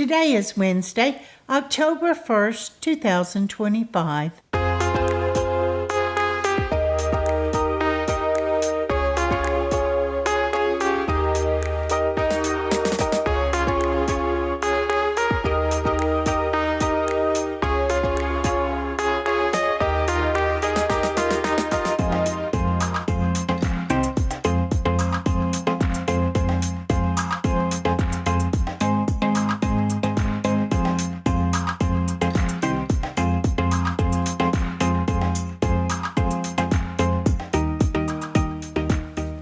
Today is Wednesday, October 1st, 2025.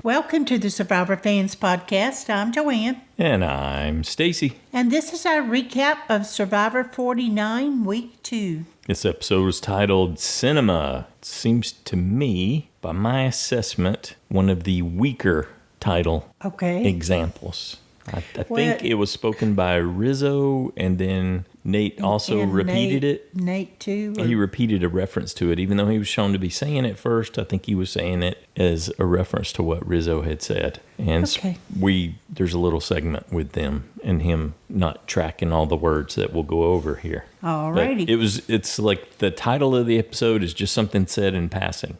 Welcome to the Survivor Fans Podcast. I'm Jawann. And I'm Stacy. And this is our recap of Survivor 49, Week 2. This episode is titled Cinema. It seems to me, by my assessment, one of the weaker title examples. I think it was spoken by Rizo, and then Nate also repeated it. Nate too? He repeated a reference to it, even though he was shown to be saying it first. I think he was saying it as a reference to what Rizo had said. And there's a little segment with them and him not tracking all the words that we'll go over here. Alrighty. But it's like the title of the episode is just something said in passing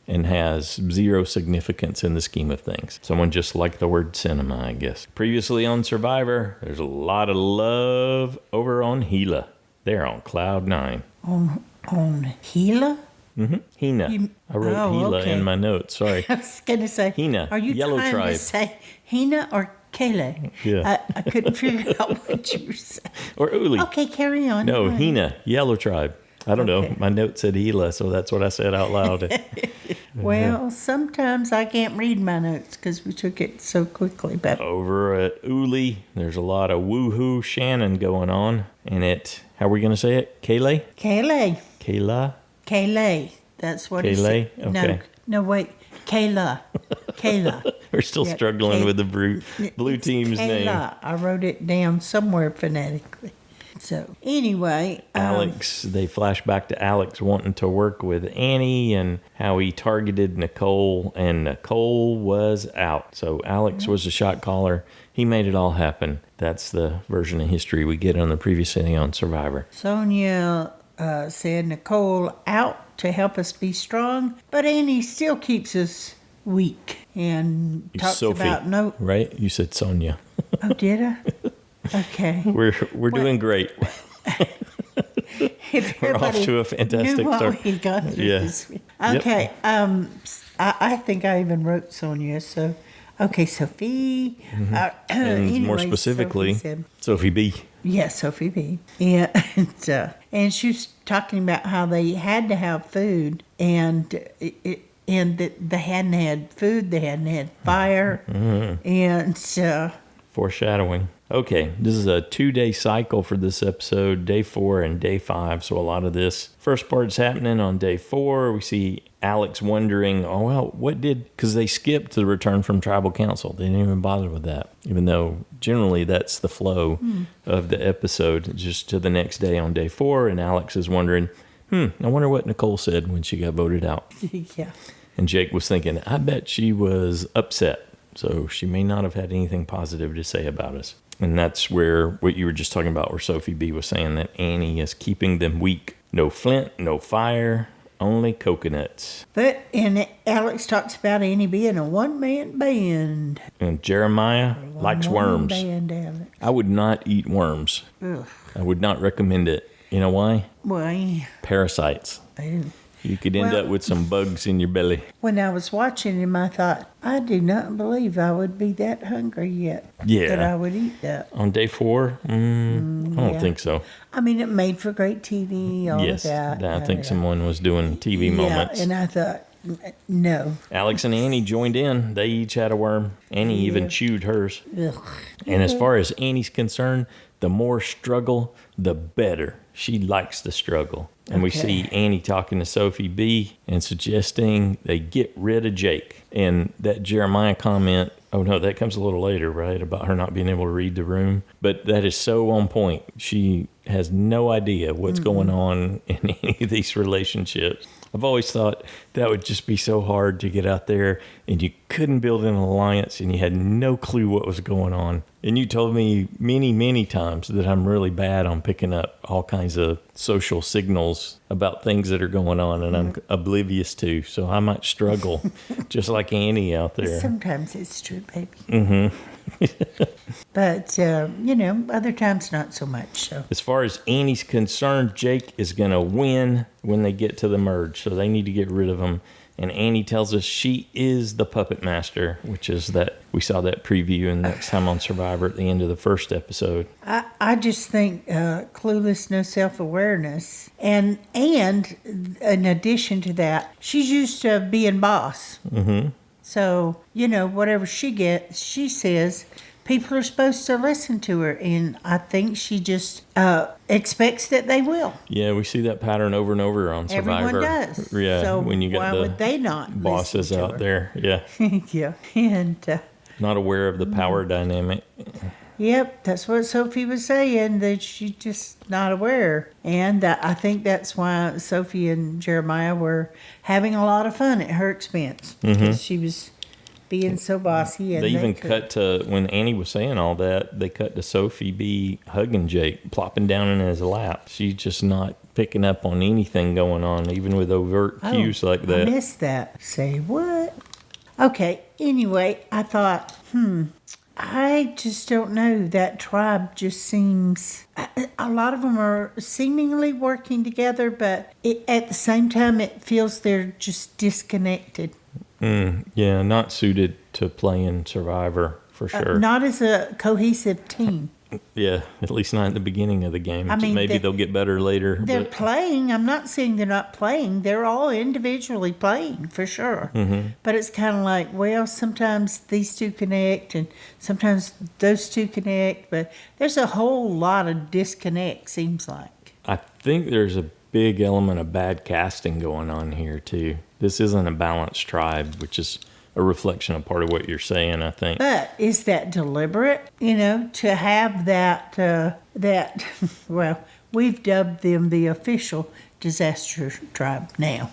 and has zero significance in the scheme of things. Someone just liked the word cinema, I guess. Previously on Survivor, there's a lot of love over on Hina. They're on Cloud 9. On Hina? Mm-hmm. Hina. I wrote Hina in my notes. Sorry. I was going to say, Hina. Are you Yellow trying Tribe. to say Hina or Kele? Yeah. I couldn't figure out what you were saying. Or Uli. Okay, carry on. No, Hina. Yellow Tribe. I don't know. My note said Hila, so that's what I said out loud. Well, sometimes I can't read my notes because we took it so quickly. But over at Uli, there's a lot of woohoo Shannon going on. And how are we going to say it? Kele? Kele. Kele? Kele. That's what Kele? it is. Okay. No, wait. Kele. Kele. We're still struggling with the blue team's name. I wrote it down somewhere phonetically. So, anyway. Alex, they flash back to Alex wanting to work with Annie and how he targeted Nicole, and Nicole was out. So, Alex was a shot caller. He made it all happen. That's the version of history we get on the previous thing on Survivor. Sonia said Nicole out to help us be strong, but Annie still keeps us weak and talks Sophie, about right? You said Sonia. Oh, did I? Okay. We're doing great. We're off to a fantastic start. We got this week. Okay. Yep. I think I even wrote Sonia. So, Sophie. Mm-hmm. And more specifically, Sophie B. Yeah, Sophie B. Yeah, and she was talking about how they had to have food, and that they hadn't had food, they hadn't had fire, and foreshadowing. Okay, this is a 2-day cycle for this episode, day 4 and day 5. So a lot of this first part's happening on day 4. We see Alex wondering, because they skipped the return from tribal council. They didn't even bother with that, even though generally that's the flow of the episode, just to the next day on day 4. And Alex is wondering, I wonder what Nicole said when she got voted out. Yeah. And Jake was thinking, I bet she was upset. So she may not have had anything positive to say about us. And that's where what you were just talking about, where Sophie B was saying that Annie is keeping them weak. No flint, no fire, only coconuts. And Alex talks about Annie being a one-man band. And Jeremiah likes worms. Band, Alex. I would not eat worms. Ugh. I would not recommend it. You know why? Why? Parasites. You could end up with some bugs in your belly. When I was watching him, I thought, I do not believe I would be that hungry yet. Yeah. That I would eat that. On day 4? I don't think so. I mean, it made for great TV, all of that. I think someone was doing TV moments. Yeah, and I thought, no. Alex and Annie joined in. They each had a worm. Annie even chewed hers. Ugh. And as far as Annie's concerned, the more struggle, the better. She likes the struggle. And we see Annie talking to Sophie B and suggesting they get rid of Jake. And that Jeremiah comment, that comes a little later, right? About her not being able to read the room. But that is so on point. She has no idea what's going on in any of these relationships. I've always thought that would just be so hard to get out there and you couldn't build an alliance and you had no clue what was going on. And you told me many, many times that I'm really bad on picking up all kinds of social signals about things that are going on, and I'm oblivious to. So I might struggle, just like Annie out there. Sometimes it's true, baby. But, other times not so much. So. As far as Annie's concerned, Jake is going to win when they get to the merge, so they need to get rid of him. And Annie tells us she is the puppet master, which is that we saw that preview in Next Time on Survivor at the end of the first episode. I just think clueless, no self-awareness. And in addition to that, she's used to being boss. Mm-hmm. So, whatever she gets, she says, people are supposed to listen to her. And I think she just expects that they will. Yeah, we see that pattern over and over on Survivor. Everyone does. Yeah, so when you get why would they not bosses listen to out her? there. Yeah. Yeah. And not aware of the power dynamic. Yep, that's what Sophie was saying, that she's just not aware. And I think that's why Sophie and Jeremiah were having a lot of fun at her expense. Because she was being so bossy. And they even cut to, when Annie was saying all that, they cut to Sophie be hugging Jake, plopping down in his lap. She's just not picking up on anything going on, even with overt cues like that. I missed that. Say what? Okay, anyway, I thought, I just don't know. That tribe just seems... A lot of them are seemingly working together, but at the same time, it feels they're just disconnected. Yeah, not suited to playing Survivor, for sure. Not as a cohesive team. Yeah, at least not at the beginning of the game. I mean, maybe they'll get better later. They're playing. I'm not saying they're not playing. They're all individually playing, for sure. Mm-hmm. But it's kind of like, well, sometimes these two connect and sometimes those two connect. But there's a whole lot of disconnect, seems like. I think there's a big element of bad casting going on here, too. This isn't a balanced tribe, which is a reflection of part of what you're saying, I think. But is that deliberate? To have that, well, we've dubbed them the official disaster tribe now.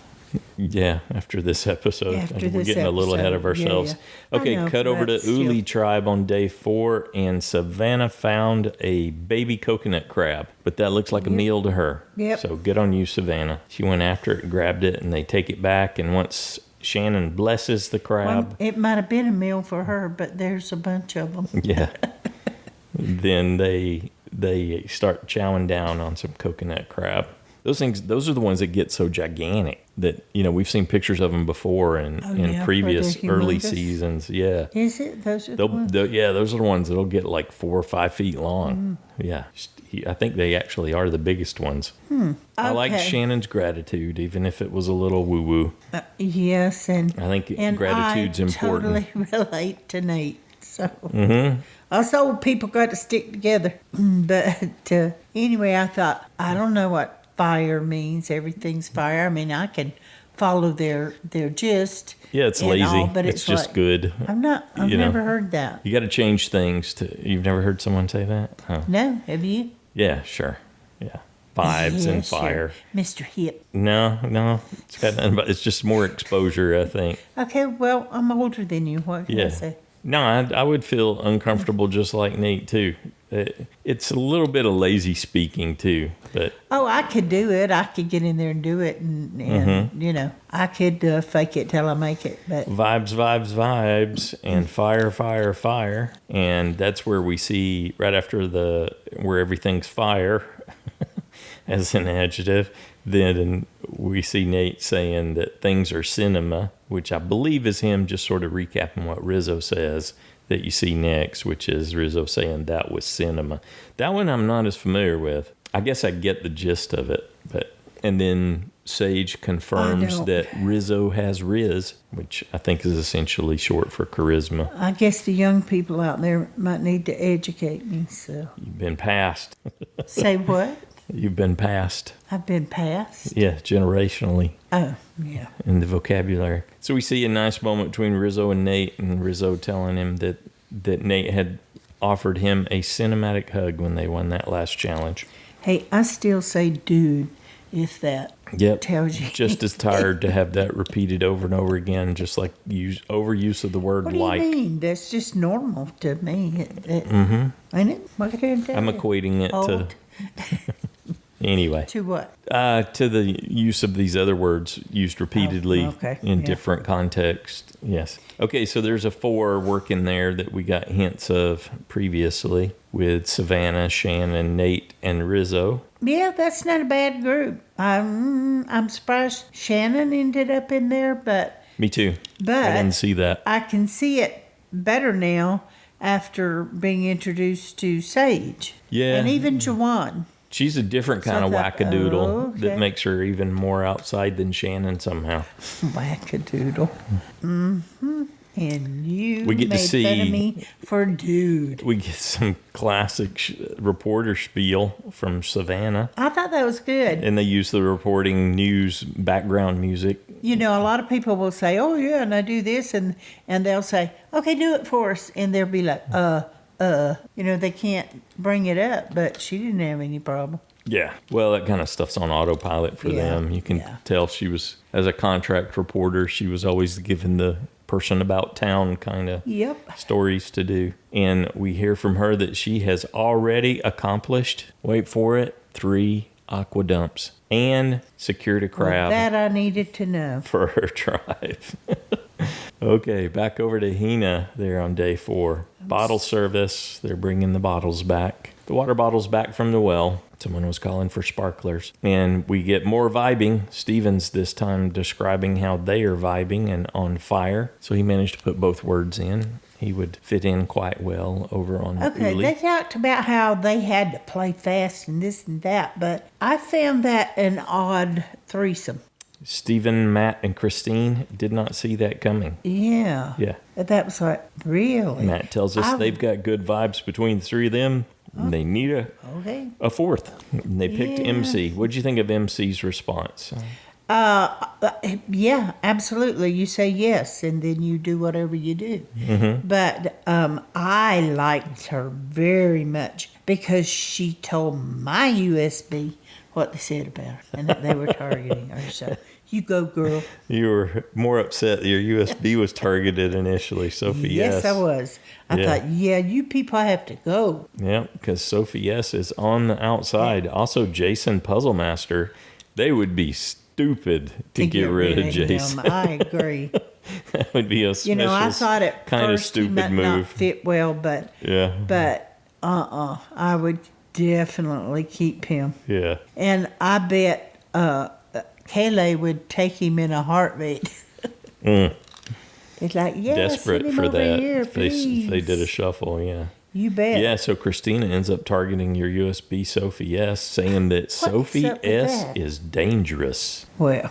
Yeah, after this episode. We're getting a little ahead of ourselves. Yeah. Okay, cut over to Uli tribe on day 4, and Savannah found a baby coconut crab, but that looks like a meal to her. Yep. So good on you, Savannah. She went after it, grabbed it, and they take it back, and once Shannon blesses the crab... Well, it might have been a meal for her, but there's a bunch of them. Yeah. Then they start chowing down on some coconut crab. Those are the ones that get so gigantic that, we've seen pictures of them before in previous early seasons. Yeah. Is it? Those are the ones? Those are the ones that'll get like 4 or 5 feet long. Yeah. I think they actually are the biggest ones. I like Shannon's gratitude, even if it was a little woo-woo. Yes. And I think gratitude's important. I totally relate to Nate. So us old people got to stick together. But anyway, I thought, I don't know what fire means. Everything's fire. I mean, I can follow their gist. Yeah, it's lazy, all, but it's just like, good. I've never heard that. You got to change things you've never heard someone say that? Huh. No, have you? Yeah, sure. Yeah. Vibes and fire. Sure. Mr. Hip. No. It's got nothing but, it's just more exposure, I think. Okay, well, I'm older than you. What can I say? No, I would feel uncomfortable just like Nate, too. It's a little bit of lazy speaking, too. But I could do it. I could get in there and do it. And I could fake it till I make it. But vibes, and fire. And that's where we see, right after where everything's fire, as an adjective, then we see Nate saying that things are cinema, which I believe is him just sort of recapping what Rizo says that you see next, which is Rizo saying that was cinema. That one I'm not as familiar with. I guess I get the gist of it, and then Sage confirms that Rizo has Riz, which I think is essentially short for charisma. I guess the young people out there might need to educate me. So you've been passed. Say what? You've been passed. I've been passed? Yeah, generationally. Oh, yeah. In the vocabulary. So we see a nice moment between Rizo and Nate, and Rizo telling him that Nate had offered him a cinematic hug when they won that last challenge. Hey, I still say dude, if that Yep. tells you. Just as tired to have that repeated over and over again, just like overuse of the word What do like. you mean? That's just normal to me. Ain't it? What can I tell I'm you? equating it to. Old. Anyway. To what? To the use of these other words used repeatedly okay. in Yeah. different contexts. Yes. Okay, so there's a 4 working there that we got hints of previously with Savannah, Shannon, Nate, and Rizo. Yeah, that's not a bad group. I'm surprised Shannon ended up in there, but Me too. But I didn't see that. I can see it better now after being introduced to Sage. Yeah. And even Jawann. She's a different So kind I of thought, wackadoodle oh, okay. that makes her even more outside than Shannon somehow. Wackadoodle. And you We get to made see- fun of me for dude. We get some classic reporter spiel from Savannah, I thought that was good. and they use the reporting news background music. You know, a lot of people will say, oh, yeah, and I do this, and they'll say, okay, do it for us. And they'll be like, they can't bring it up, but she didn't have any problem. Yeah. Well, that kind of stuff's on autopilot for Yeah, them. You can yeah. tell she was, as a contract reporter, she was always given the person about town kind of Yep. stories to do. And we hear from her that she has already accomplished, wait for it, 3 aqua dumps and secured a crab That I needed to know. for her tribe. Okay, back over to Hina there on day 4. Bottle service. They're bringing the bottles back. The water bottles back from the well. Someone was calling for sparklers. And we get more vibing. Steven's this time describing how they are vibing and on fire. So he managed to put both words in. He would fit in quite well over on Okay, Uli. they talked about how they had to play fast and this and that, but I found that an odd threesome. Stephen, Matt, and Christine did not see that coming. Yeah. Yeah. That was like, really? Matt tells us they've got good vibes between the 3 of them. They need Okay. a 4th. And they picked Yeah. MC. What'd you think of MC's response? Yeah, absolutely. You say yes, and then you do whatever you do. Mm-hmm. But I liked her very much because she told my USB what they said about her and that they were targeting her. So you go, girl. You were more upset that your USB was targeted initially, Sophie. Yes, I was. I Yeah. thought, yeah, you people have to go. Yeah, because Sophie S is on the outside. Also, Jason Puzzle Master. They would be stupid to get rid of Jason. him. I agree. That would be a special I thought at kind of first he stupid might not move. fit well, but I would definitely keep him. Yeah. And I bet Kele would take him in a heartbeat. It's like, yeah, Desperate send him for over that. here, If they did a please. shuffle, yeah. You bet. Yeah, so Kristina ends up targeting your USB Sophie S, saying that Sophie up with S that? is dangerous. Well,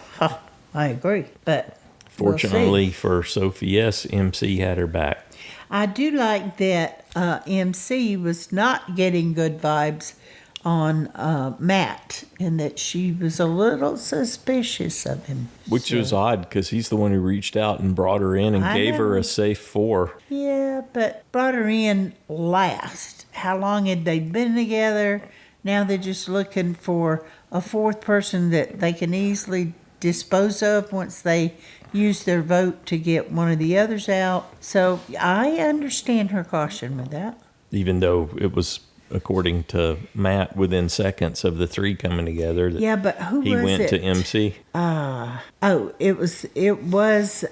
I agree, but Fortunately we'll see. for Sophie S, MC had her back. I do like that MC was not getting good vibes on Matt, and that she was a little suspicious of him. Which So, was odd because he's the one who reached out and brought her in and I gave her know. a safe 4. Yeah, but brought her in last. How long had they been together? Now they're just looking for a 4th person that they can easily dispose of once they use their vote to get one of the others out. So I understand her caution with that. Even though it was, according to Matt, within seconds of the 3 coming together that Yeah, but who he was went it? to MC. It was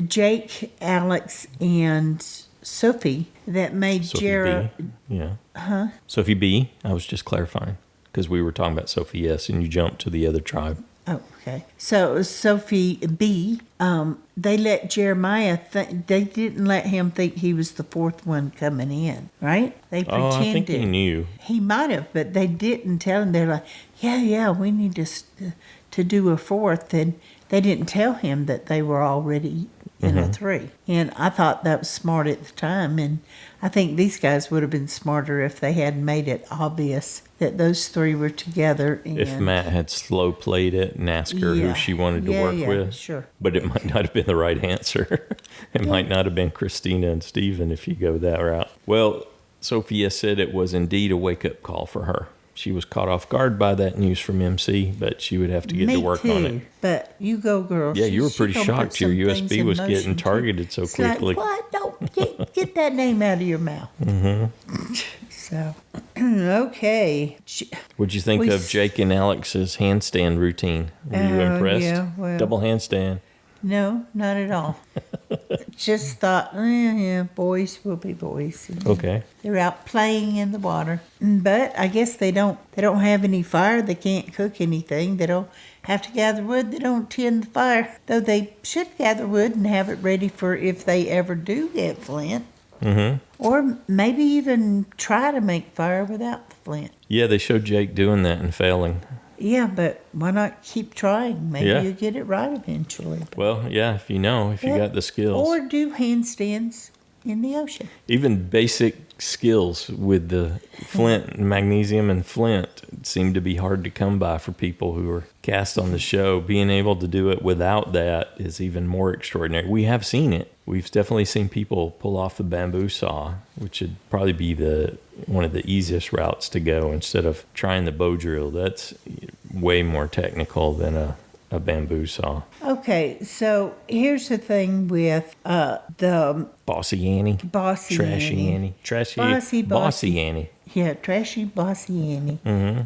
Jake, Alex, and Sophie that made Sophie Jara. B. Yeah. Sophie B. I was just clarifying because we were talking about Sophie S and you jumped to the other tribe. Oh, okay. So it was Sophie B. They let Jeremiah they didn't let him think he was the 4th one coming in, right? They pretended. Oh, I think he knew. He might have, but they didn't tell him. They're like, yeah, we need to do a 4th, and they didn't tell him that they were already in a 3. And I thought that was smart at the time, and I think these guys would have been smarter if they had made it obvious that those 3 were together. And If Matt had slow played it and asked her Yeah. who she wanted to Yeah, work yeah, with. sure. But it might not have been the right answer. It might not have been Kristina and Steven if you go that route. Well, Sophia said it was indeed a wake-up call for her. she was caught off guard by that news from MC, but she would have to get to work on it. But you go, girl. Yeah, you were pretty shocked your USB was getting targeted so It's quickly. like, what? Don't get that name out of your mouth. Mm-hmm. So, okay. What'd you think of Jake and Alex's handstand routine? Were you impressed? Yeah, well, double handstand. No, not at all. Just thought, yeah, boys will be boys. Okay. They're out playing in the water. But I guess they don't have any fire. They can't cook anything. They don't have to gather wood. They don't tend the fire. Though they should gather wood and have it ready for if they ever do get flint. Mm-hmm. Or maybe even try to make fire without the flint. Yeah, they showed Jake doing that and failing. Yeah, but why not keep trying? Maybe you'll get it right eventually. Well, yeah, if you got the skills. Or do handstands in the ocean. Even basic skills with the flint and magnesium and flint seem to be hard to come by for people who are cast on the show. Being able to do it without that is even more extraordinary. We have seen it. We've definitely seen people pull off the bamboo saw, which would probably be one of the easiest routes to go instead of trying the bow drill. That's way more technical than a bamboo saw. Okay, so here's the thing with the Bossy Annie. Bossy Trashy Annie. Annie. Trashy. Bossy Annie. Yeah, trashy Bossy Annie. Mm-hmm.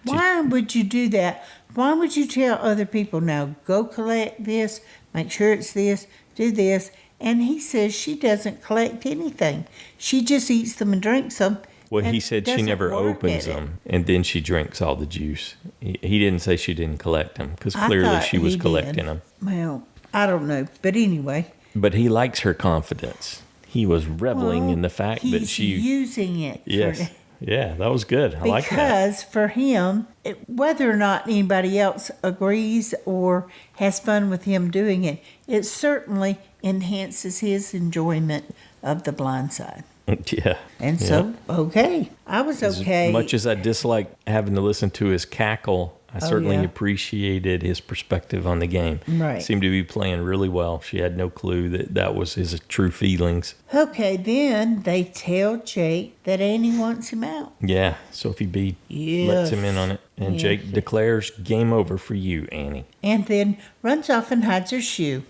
Why would you do that? Why would you tell other people, now go collect this, make sure it's this, do this? And he says she doesn't collect anything. She just eats them and drinks them. Well, he said she never opens them, and then she drinks all the juice. He didn't say she didn't collect them, because clearly she was collecting them. Well, I don't know, but anyway. But he likes her confidence. He was reveling in the fact that she... He's using it. Yes. Yeah, that was good. I like that. Because for him, whether or not anybody else agrees or has fun with him doing it, it certainly enhances his enjoyment of The Blind Side. Yeah. And so, okay. I was okay. As much as I dislike having to listen to his cackle, I certainly appreciated his perspective on the game. Right. Seemed to be playing really well. She had no clue that was his true feelings. Okay, then they tell Jake that Annie wants him out. Yeah, Sophie B lets him in on it. And Jake declares, game over for you, Annie. And then runs off and hides her shoe.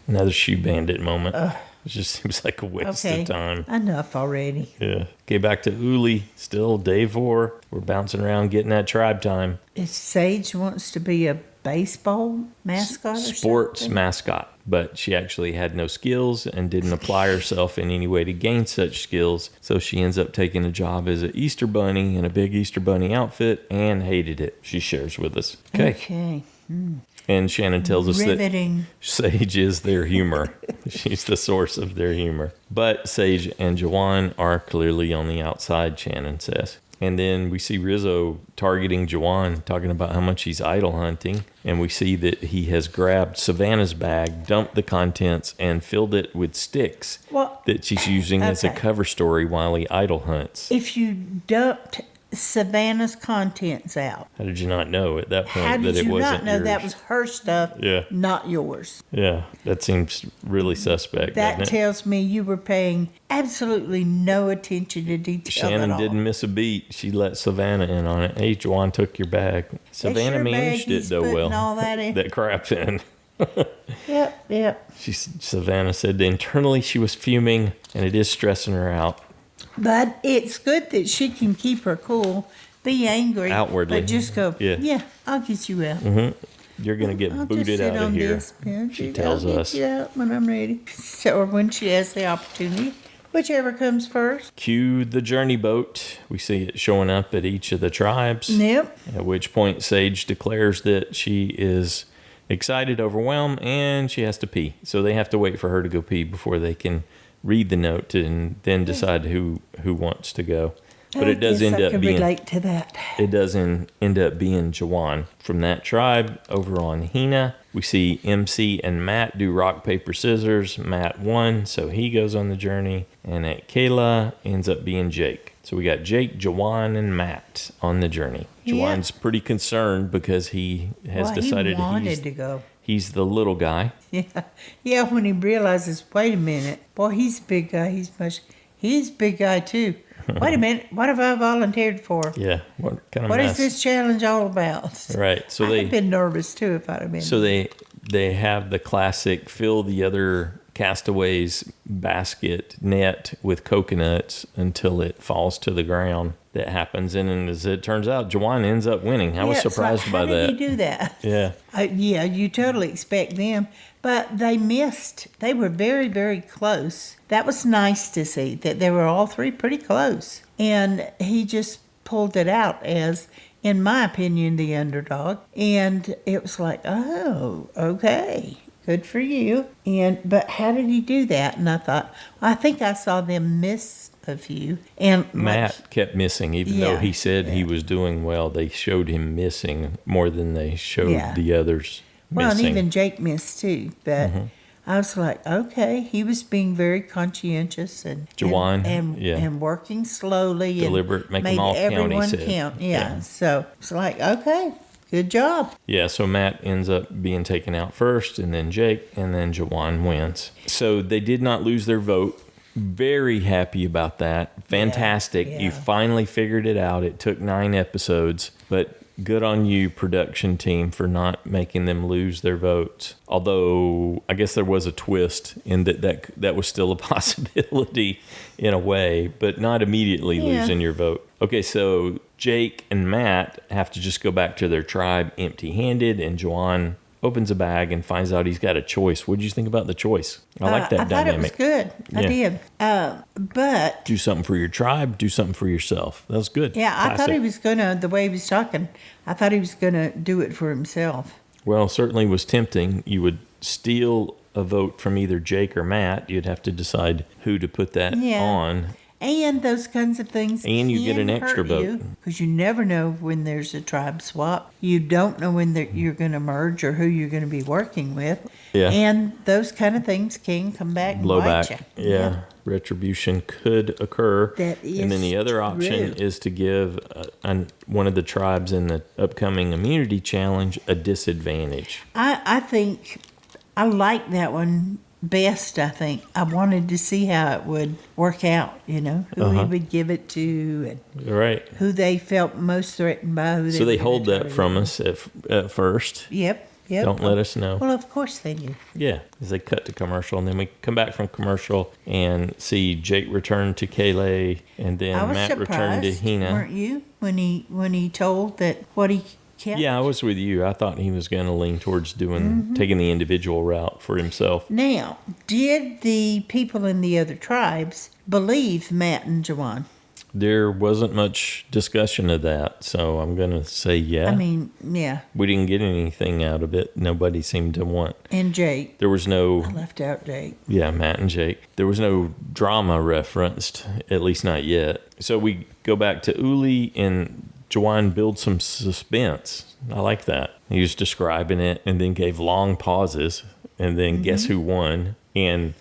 Another shoe bandit moment. It just seems like a waste of time. Enough already. Yeah. Okay, back to Uli. Still day 4. We're bouncing around getting that tribe time. If Sage wants to be a baseball mascot or Sports something? mascot. But she actually had no skills and didn't apply herself in any way to gain such skills. So she ends up taking a job as an Easter bunny in a big Easter bunny outfit and hated it. She shares with us. Okay. And Shannon tells us that Sage is their humor. She's the source of their humor. But Sage and Jawann are clearly on the outside, Shannon says. And then we see Rizo targeting Jawann, talking about how much he's idol hunting. And we see that he has grabbed Savannah's bag, dumped the contents, and filled it with sticks that she's using as a cover story while he idol hunts. If you dumped Savannah's contents out. How did you not know at that point that it wasn't yours? How did you not know that was her stuff, not yours? Yeah, that seems really suspect. That tells me you were paying absolutely no attention to detail Shannon at all. didn't miss a beat. She let Savannah in on it. Hey, Jawann took your bag. Savannah managed it though well. All that crap in. Yep. Savannah said internally she was fuming, and it is stressing her out. But it's good that she can keep her cool, be angry, outwardly, but just go, I'll get you out. Mm-hmm. You're going to get booted out of here, she tells us. Yeah, when I'm ready. Or when she has the opportunity, whichever comes first. Cue the journey boat. We see it showing up at each of the tribes. Yep. At which point Sage declares that she is excited, overwhelmed, and she has to pee. So they have to wait for her to go pee before they can read the note and then decide who wants to go. But it does end up being relate to that. It does end up being Jawann from that tribe. Over on Hina, we see MC and Matt do rock paper scissors. Matt won, so he goes on the journey. And at Kele ends up being Jake. So we got Jake, Jawann, and Matt on the journey. Jawann's pretty concerned because he has decided he wanted to go. He's the little guy. Yeah. When he realizes, wait a minute, boy, he's a big guy. He's a big guy too. Wait a minute, what have I volunteered for? Yeah, what kind of What mess? is this challenge all about? Right. So I'd have been nervous too if I'd have been. So they have the classic fill the other castaways basket net with coconuts until it falls to the ground. That happens, and as it turns out, Jawann ends up winning. I was surprised by that. How did he do that? Yeah. Yeah, you totally expect them, but they missed. They were very, very close. That was nice to see that they were all three pretty close, and he just pulled it out as, in my opinion, the underdog. And it was like, oh, okay, good for you. But how did he do that? And I thought, I think I saw them miss a few. And Matt kept missing, even though he said he was doing well. They showed him missing more than they showed the others missing. Well, and even Jake missed too. But I was like, okay, he was being very conscientious and Jawann, and working slowly, deliberate, and make made them all count. everyone He said. count. Yeah, so it's like, okay, good job. Yeah, so Matt ends up being taken out first, and then Jake, and then Jawann wins. So they did not lose their vote. Very happy about that. Fantastic. Yeah. You finally figured it out. It took 9 episodes, but good on you, production team, for not making them lose their votes. Although I guess there was a twist in that was still a possibility in a way, but not immediately losing your vote. Okay, so Jake and Matt have to just go back to their tribe empty-handed, and Jawann opens a bag and finds out he's got a choice. What did you think about the choice? I like that dynamic. I thought it was good. I did. But do something for your tribe, do something for yourself. That was good. yeah, Classic. I thought he was gonna, the way he was talking, I thought he was gonna do it for himself. Well, certainly was tempting. You would steal a vote from either Jake or Matt. You'd have to decide who to put that on. And those kinds of things. And you get an extra vote. Because you never know when there's a tribe swap. You don't know when you're going to merge or who you're going to be working with. Yeah. And those kind of things can come back and bite you. Yeah. Retribution could occur. That is and then the other option is to give one of the tribes in the upcoming immunity challenge a disadvantage. I think I like that one best. I think I wanted to see how it would work out, who he would give it to, and who they felt most threatened by. So they hold that from us at first. Yep. Don't let us know. Well, of course they do. Yeah, as they cut to commercial, and then we come back from commercial and see Jake return to Kele, and then Matt return to Hina. Weren't you, when he told that what he kept? Yeah, I was with you. I thought he was going to lean towards taking the individual route for himself. Now, did the people in the other tribes believe Matt and Jawann? There wasn't much discussion of that, so I'm going to say yeah. I mean, yeah. We didn't get anything out of it. Nobody seemed to want. And Jake. There was no... I left out Jake. Yeah, Matt and Jake. There was no drama referenced, at least not yet. So we go back to Uli, and Jawann builds some suspense. I like that. He was describing it and then gave long pauses, and then guess who won? And...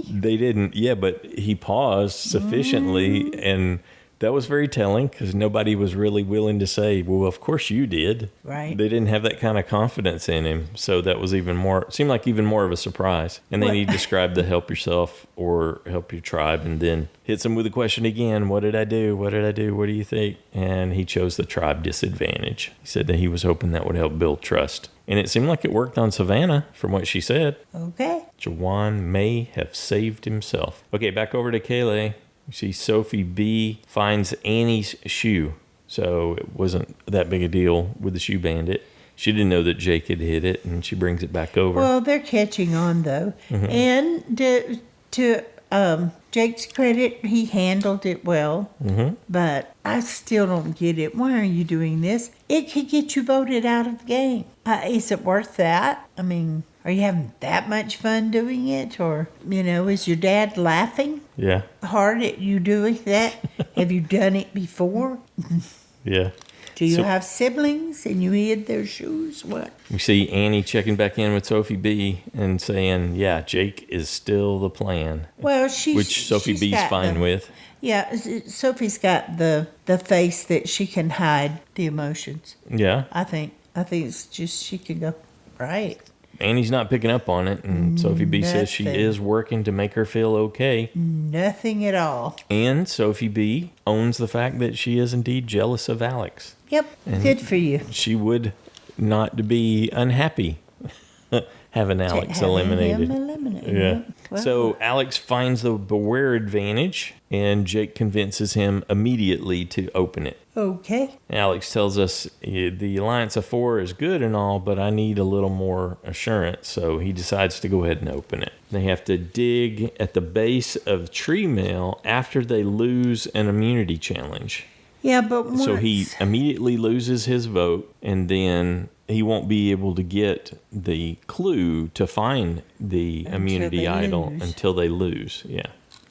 They didn't, but he paused sufficiently, and that was very telling because nobody was really willing to say, well, of course you did. Right. They didn't have that kind of confidence in him, so that was seemed like even more of a surprise. And then he described the help yourself or help your tribe, and then hits him with the question again, what did I do? What did I do? What do you think? And he chose the tribe disadvantage. He said that he was hoping that would help build trust. And it seemed like it worked on Savannah, from what she said. Okay. Jawann may have saved himself. Okay, back over to Kele. You see Sophie B finds Annie's shoe. So it wasn't that big a deal with the shoe bandit. She didn't know that Jake had hit it, and she brings it back over. Well, they're catching on, though. And to Jake's credit, he handled it well. But I still don't get it. Why are you doing this? It could get you voted out of the game. Is it worth that? I mean, are you having that much fun doing it? Or, is your dad laughing hard at you doing that? Have you done it before? Yeah. Do you have siblings and you hid their shoes? What? We see Annie checking back in with Sophie B and saying, Jake is still the plan. Well, which Sophie B's fine with. Yeah, Sophie's got the face that she can hide the emotions. Yeah. I think it's just she can go, right. Annie's not picking up on it, and Sophie B says she Nothing. is working to make her feel okay. Nothing at all. And Sophie B owns the fact that she is indeed jealous of Alex. Yep, good for you. She would not be unhappy having Alex Having eliminated. him eliminated. Yeah. Yep. Well, So Alex finds the beware advantage, and Jake convinces him immediately to open it. okay. Alex tells us the alliance of 4 is good and all, but I need a little more assurance. So he decides to go ahead and open it. They have to dig at the base of Tree Mail after they lose an immunity challenge. Yeah, but once, So he immediately loses his vote, and then he won't be able to get the clue to find the immunity they idol lose. until they lose. Yeah.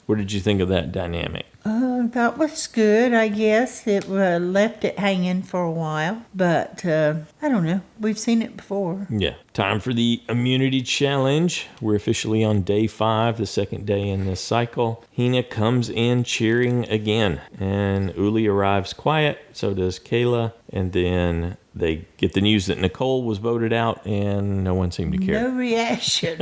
What did you think of that dynamic? that was good, I guess. It left it hanging for a while, but I don't know. We've seen it before. Yeah. Time for the immunity challenge. We're officially on day 5, the second day in this cycle. Hina comes in cheering again, and Uli arrives quiet. So does Kele. And then they get the news that Nicole was voted out, and no one seemed to care. No reaction.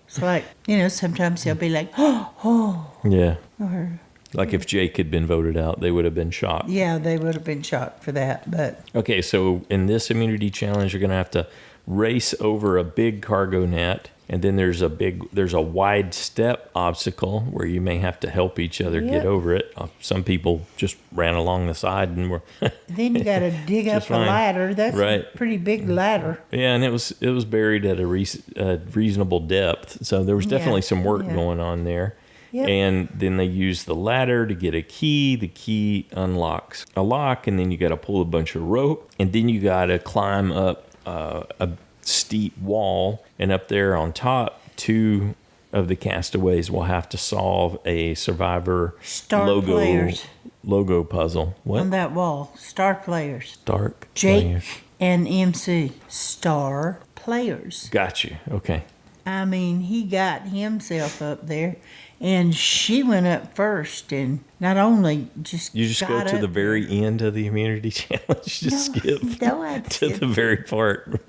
It's like, sometimes they'll be like, Yeah. or, Like if Jake had been voted out, they would have been shocked. yeah, they would have been shocked for that. But Okay, so in this immunity challenge, you're going to have to race over a big cargo net, and then there's a wide step obstacle where you may have to help each other get Yep. over it. Some people just ran along the side and were then you got to dig up Just a fine. ladder. That's Right. a pretty big ladder. yeah, and it was buried at a reasonable depth, so there was definitely some work yeah. going on there. Yep. And then they use the ladder to get a key. The key unlocks a lock, and then you got to pull a bunch of rope, and then you got to climb up a steep wall, and up there on top, 2 of the castaways will have to solve a Survivor Star players logo puzzle. What? on that wall. Star players. Dark Jake players. and MC. Star players. Got you. Okay. I mean, he got himself up there, and she went up first, and not only just You just go got to up the very end of the immunity challenge. Just skip No, I to didn't. the very part.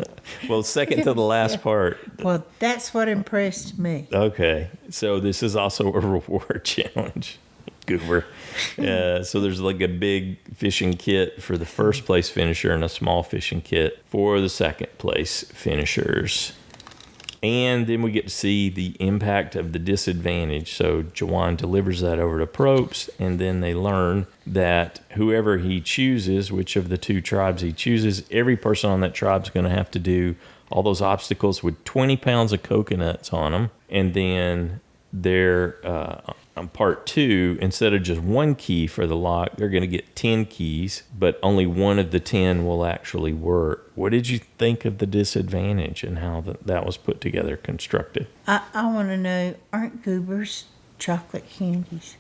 Well, second to the last part. Well, that's what impressed me. Okay, so this is also a reward challenge. Goober. So there's like a big fishing kit for the first place finisher and a small fishing kit for the second place finishers. And then we get to see the impact of the disadvantage. So Jawann delivers that over to Probst, and then they learn that whoever he chooses, which of the 2 tribes he chooses, every person on that tribe is going to have to do all those obstacles with 20 pounds of coconuts on them. And then they're on part 2, instead of just 1 key for the lock, they're going to get 10 keys, but only one of the 10 will actually work. What did you think of the disadvantage and how that was put together, constructed? I want to know, aren't goobers chocolate candies?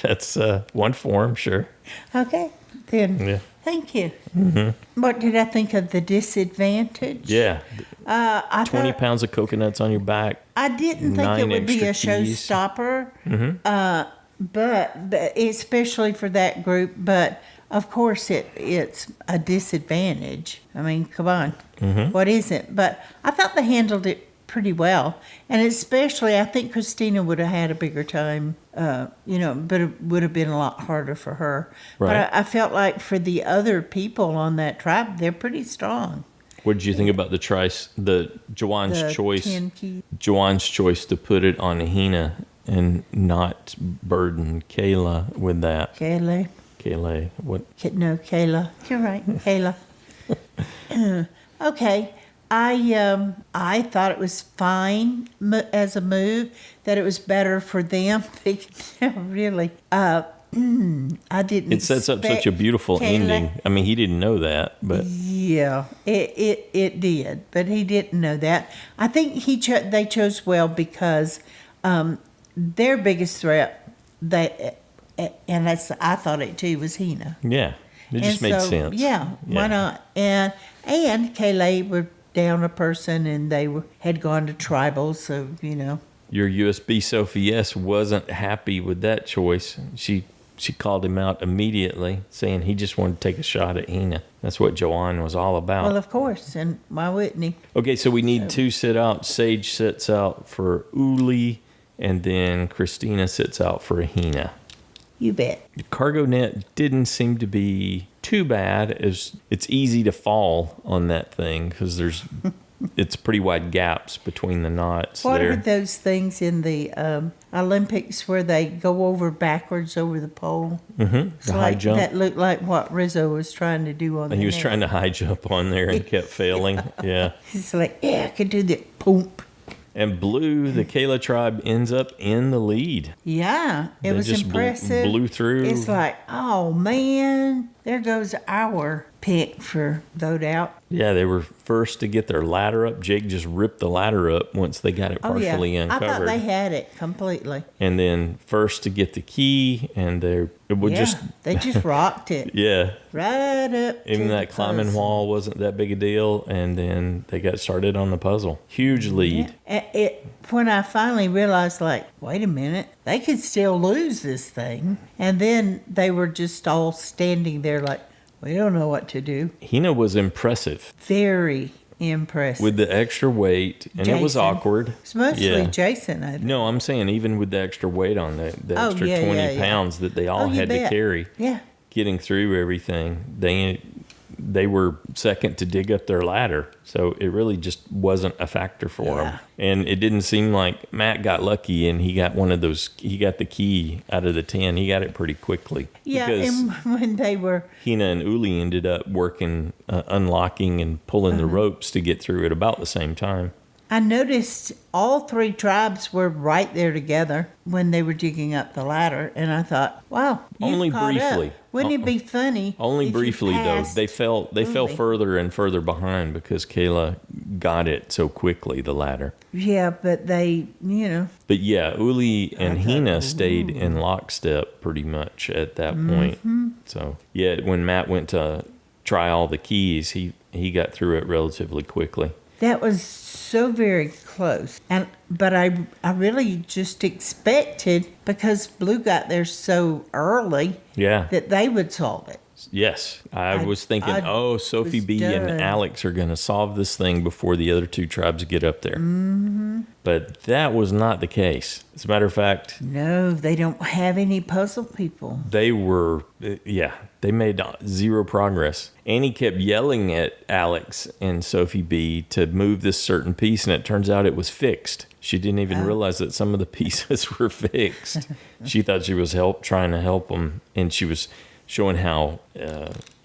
That's one form, sure. Okay, then Yeah. thank you. Mm-hmm. What did I think of the disadvantage? Yeah. I 20 thought, pounds of coconuts on your back. I didn't think 9 it would be a extra keys. showstopper, but especially for that group. But of course, it's a disadvantage. I mean, come on, what is it? But I thought they handled it pretty well, and especially I think Kristina would have had a bigger time. But it would have been a lot harder for her. Right. But I felt like for the other people on that tribe, they're pretty strong. What did you think about the Jawann's The choice? 10 key. Jawann's choice to put it on Hina and not burden Kele with that. Kele. Kele, what? No, Kayla. You're right, Kayla. Okay. I thought it was fine as a move, that it was better for them. Really. I didn't It sets up such a beautiful Kayla. ending. I mean, he didn't know that, but Yeah, it did, but he didn't know that. I think they chose well because their biggest threat, and I thought it too, was Hina. yeah, it just made sense. Yeah, why not? And Kele were down a person, and they had gone to tribal, so Your USB Sophie S wasn't happy with that choice. She she called him out immediately, saying he just wanted to take a shot at Hina. That's what Jawann was all about. Well, of course, and why wouldn't he? Okay, so we need two sit out. Sage sits out for Uli, and then Kristina sits out for Hina. You bet. The cargo net didn't seem to be too bad. It's easy to fall on that thing because it's pretty wide gaps between the knots. What there. are those things in the Olympics where they go over backwards over the pole? Mm-hmm. The high jump. That looked like what Rizo was trying to do on the He was net. trying to high jump on there and kept failing. Yeah. It's like, yeah, I could do that. Poop. And Blue, the Kele tribe, ends up in the lead. Yeah, it They was just impressive. blew through. It's like, oh man, there goes our pick for vote out. Yeah, they were first to get their ladder up. Jake just ripped the ladder up once they got it partially I uncovered. thought they had it completely. And then first to get the key, and they just rocked it. Yeah. Right up. Even to that the climbing puzzle. wall wasn't that big a deal, and then they got started on the puzzle. Huge lead. Yeah. When I finally realized, like, wait a minute, they could still lose this thing. And then they were just all standing there like, we don't know what to do. Hina was impressive Very impressive. with the extra weight, and it was Jason. awkward. It's mostly Yeah. Jason, I think. No, I'm saying even with the extra weight on the Oh, extra yeah, 20 yeah, yeah. pounds that they all Oh, you had to bet. carry, Yeah. getting through everything, they were second to dig up their ladder. So it really just wasn't a factor for Yeah. them. And it didn't seem like Matt got lucky and he got he got the key out of the 10. He got it pretty quickly. Yeah, Because and when they were, Hina and Uli ended up working, unlocking and pulling the ropes to get through at about the same time. I noticed all three tribes were right there together when they were digging up the ladder, and I thought, wow, you've Only caught briefly. up. Wouldn't it be funny? Only if you briefly though. passed They fell Uli? further and further behind because Kele got it so quickly, the ladder. Yeah, but they, But yeah, Uli and thought, Hina stayed in lockstep pretty much at that point. So yeah, when Matt went to try all the keys, he got through it relatively quickly. that was so very close. But I really just expected, because Blue got there so early, Yeah. that they would solve it. Yes. I was thinking, I Sophie was B and done. Alex are going to solve this thing before the other two tribes get up there. Mm-hmm. But that was not the case. As a matter of fact, No, they don't have any puzzle people. they made zero progress. Annie kept yelling at Alex and Sophie B to move this certain piece, and it turns out it was fixed. She didn't even realize that some of the pieces were fixed. She thought she was trying to help them, and she was showing how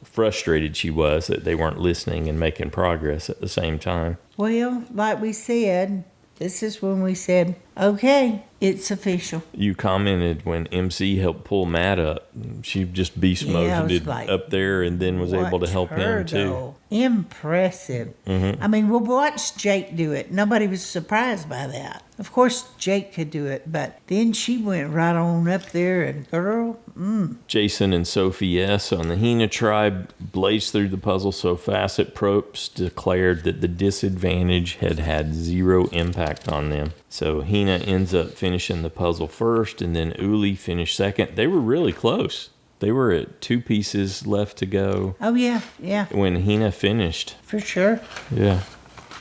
frustrated she was that they weren't listening and making progress at the same time. Well, like we said, this is when we said, okay, it's official. You commented when MC helped pull Matt up. She just beast Yeah, I was moded like, up there and then was able to Watch help her him too. go. Impressive. I mean, we'll watch Jake do it. Nobody was surprised by that. Of course, Jake could do it, but then she went right on up there and, girl, Jason and Sophie S. on the Hina tribe blazed through the puzzle so fast that Probst declared that the disadvantage had zero impact on them. So Hina ends up finishing the puzzle first, and then Uli finished second. They were really close. They were at 2 pieces left to go oh, yeah, when Hina finished. for sure. Yeah.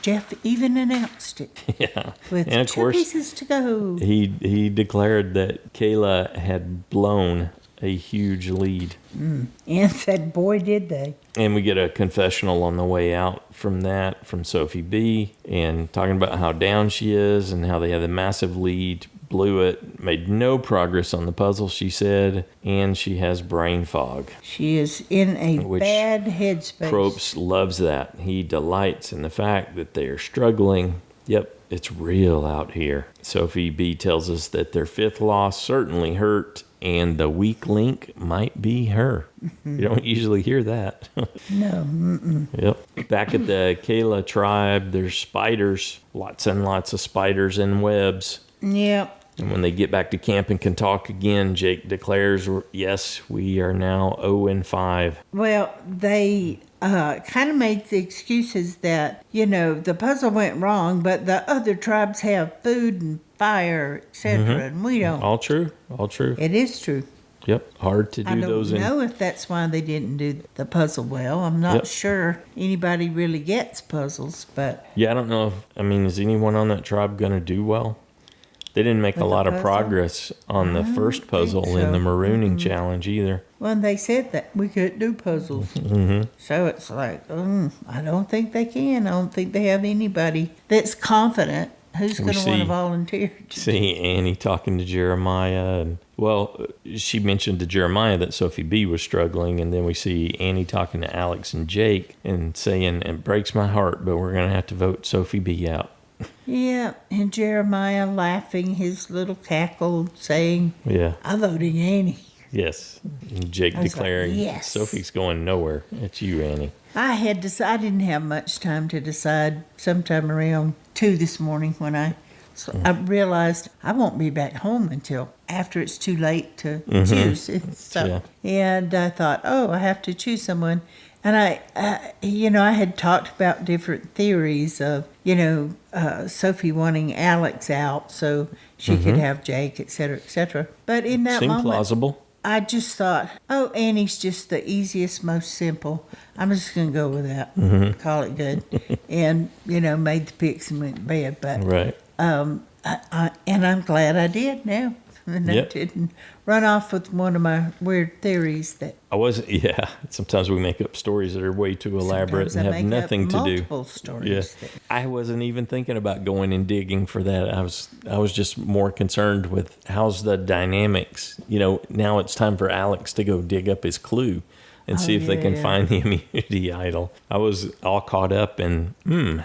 Jeff even announced it Yeah. with And of 2 course, pieces to go. he declared that Kele had blown a huge lead. And said, boy, did they. And we get a confessional on the way out from that from Sophie B, and talking about how down she is and how they had a massive lead, blew it, made no progress on the puzzle, she said, and she has brain fog. She is in a Which bad headspace. Probst loves that. He delights in the fact that they are struggling. Yep, it's real out here. Sophie B tells us that their 5th loss certainly hurt, and the weak link might be her. You don't usually hear that. No. Yep. Back at the Kele tribe, there's spiders, lots and lots of spiders and webs. Yep. And when they get back to camp and can talk again, Jake declares, yes, we are now 0-5. Well, they kind of made the excuses that, the puzzle went wrong, but the other tribes have food and fire, etc., and we don't. All true. All true. It is true. Yep. Hard to do I don't those. know if that's why they didn't do the puzzle well. I'm not Yep. sure anybody really gets puzzles, but Yeah, I don't know. Is anyone on that tribe going to do well? They didn't make a With the lot of puzzle? progress on the first think puzzle in so. the marooning challenge either. well, they said that we couldn't do puzzles. So it's like, I don't think they can. I don't think they have anybody that's confident who's We going to want to see- volunteer. See Annie talking to Jeremiah, and she mentioned to Jeremiah that Sophie B was struggling, and then we see Annie talking to Alex and Jake and saying, "It breaks my heart, but we're going to have to vote Sophie B out." Yeah, and Jeremiah laughing, his little cackle saying, Yeah. I voted Annie. Yes. And Jake I was like, declaring, yes. Sophie's going nowhere. It's you, Annie. I didn't have much time to decide. Sometime around 2 this morning when I realized I won't be back home until after it's too late to choose. And I thought, I have to choose someone. And I had talked about different theories of, Sophie wanting Alex out so she could have Jake, et cetera, et cetera. But in that Seemed moment, plausible. I just thought, Annie's just the easiest, most simple. I'm just going to go with that. Call it good. And, made the picks and went to bed. But, Right. and I'm glad I did now. And I Yep. didn't run off with one of my weird theories that Sometimes we make up stories that are way too elaborate sometimes and I have make up nothing to do. multiple stories. Yeah. I wasn't even thinking about going and digging for that. I was just more concerned with how's the dynamics. Now it's time for Alex to go dig up his clue and see if they can find the immunity idol. I was all caught up in,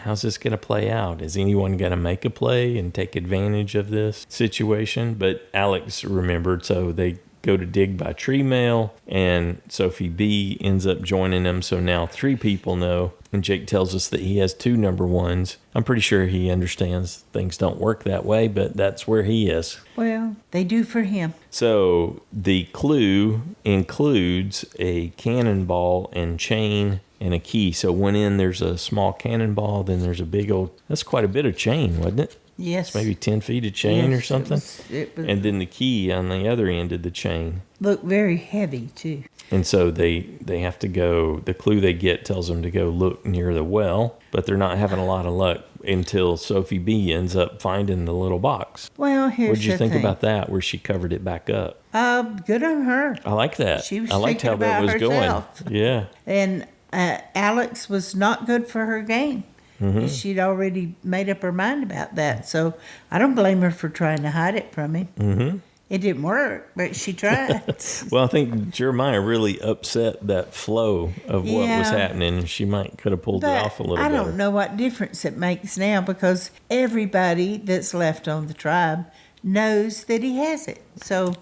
how's this going to play out? Is anyone going to make a play and take advantage of this situation? But Alex remembered, so they go to dig by tree mail, and Sophie B ends up joining them. So now 3 people know, and Jake tells us that he has 2 number ones. I'm pretty sure he understands things don't work that way, but that's where he is. Well, they do for him. So the clue includes a cannonball and chain and a key. So when there's a small cannonball, then there's a big old, that's quite a bit of chain, wasn't it? Yes. Maybe 10 feet of chain or something. It was And then the key on the other end of the chain. looked very heavy, too. And so they have to go, the clue they get tells them to go look near the well, but they're not having a lot of luck until Sophie B ends up finding the little box. Well, here's What'd you the think thing. about that, where she covered it back up? Good on her. I like that. She was I liked how thinking that about was herself. going. Yeah. And Alex was not good for her game. She'd already made up her mind about that. So I don't blame her for trying to hide it from him. It didn't work, but she tried. Well, I think Jeremiah really upset that flow of what was Yeah. happening. She could have pulled it But off a little I better. don't know what difference it makes now because everybody that's left on the tribe knows that he has it. So,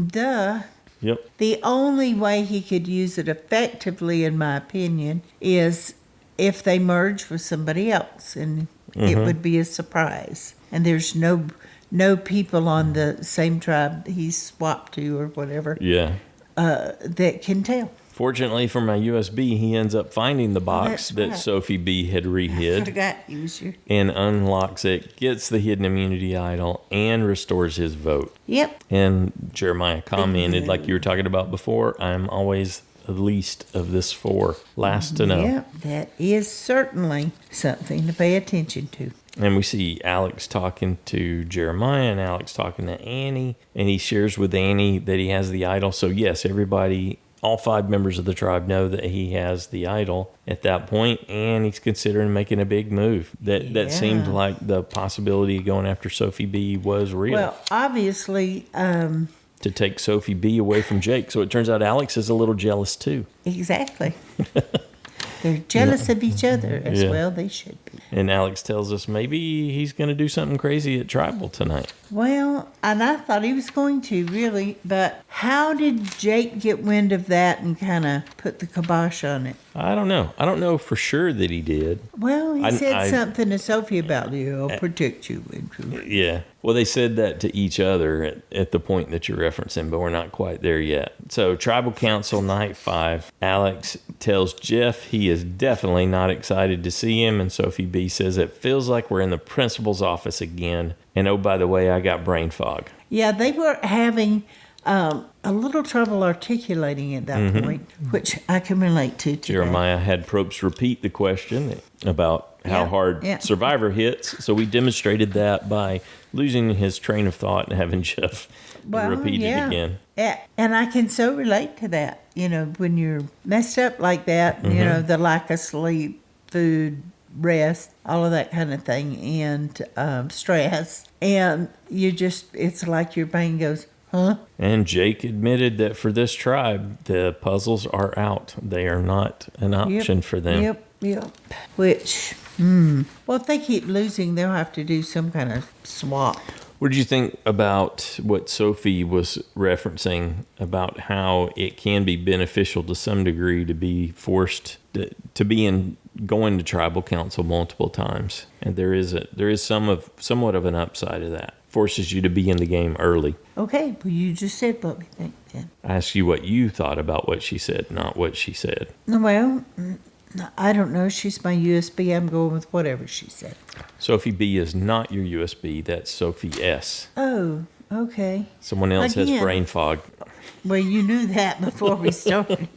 duh. Yep. The only way he could use it effectively, in my opinion, is if they merge with somebody else, and it would be a surprise. And there's no people on the same tribe he's swapped to or whatever Yeah. that can tell. Fortunately for my USB, he ends up finding the box That's that right. Sophie B had I re-hid forgot he was your. and unlocks it, gets the hidden immunity idol, and restores his vote. Yep. And Jeremiah commented, like you were talking about before, I'm always the least of this 4, last to know. Yep. That is certainly something to pay attention to. And we see Alex talking to Jeremiah and Alex talking to Annie. And he shares with Annie that he has the idol. So, yes, everybody, all 5 members of the tribe know that he has the idol at that point. And he's considering making a big move. That seemed like the possibility of going after Sophie B was real. Well, obviously, to take Sophie B away from Jake. So it turns out Alex is a little jealous too. exactly. They're jealous of each other as Yeah. well. They should be. And Alex tells us maybe he's going to do something crazy at Tribal tonight. Well, and I thought he was going to, really. But how did Jake get wind of that and kind of put the kibosh on it? I don't know. I don't know for sure that he did. Well, he said I- something to Sophie about, I'll protect you. Yeah. Well, they said that to each other at the point that you're referencing, but we're not quite there yet. So, Tribal Council Night 5, Alex tells Jeff he is definitely not excited to see him, and Sophie B says it feels like we're in the principal's office again. And oh, by the way, I got brain fog. Yeah, they were having a little trouble articulating at that point, which I can relate to today. Jeremiah had Probst repeat the question about how hard Survivor hits. So we demonstrated that by losing his train of thought and having Jeff repeat it again. Yeah, and I can so relate to that. When you're messed up like that, the lack of sleep, food, rest, all of that kind of thing, and stress. And it's like your brain goes, huh? And Jake admitted that for this tribe, the puzzles are out. They are not an option for them. Yep. Which, well, if they keep losing, they'll have to do some kind of swap. What did you think about what Sophie was referencing about how it can be beneficial to some degree to be forced to be going to tribal council multiple times? And there is somewhat of an upside of that. Forces you to be in the game early. Okay, well, you just said what we think then. I asked you what you thought about what she said, not what she said. Well, I don't know. She's my USB. I'm going with whatever she said. Sophie B is not your USB. That's Sophie S. Oh, okay. Someone else has brain fog. Well, you knew that before we started.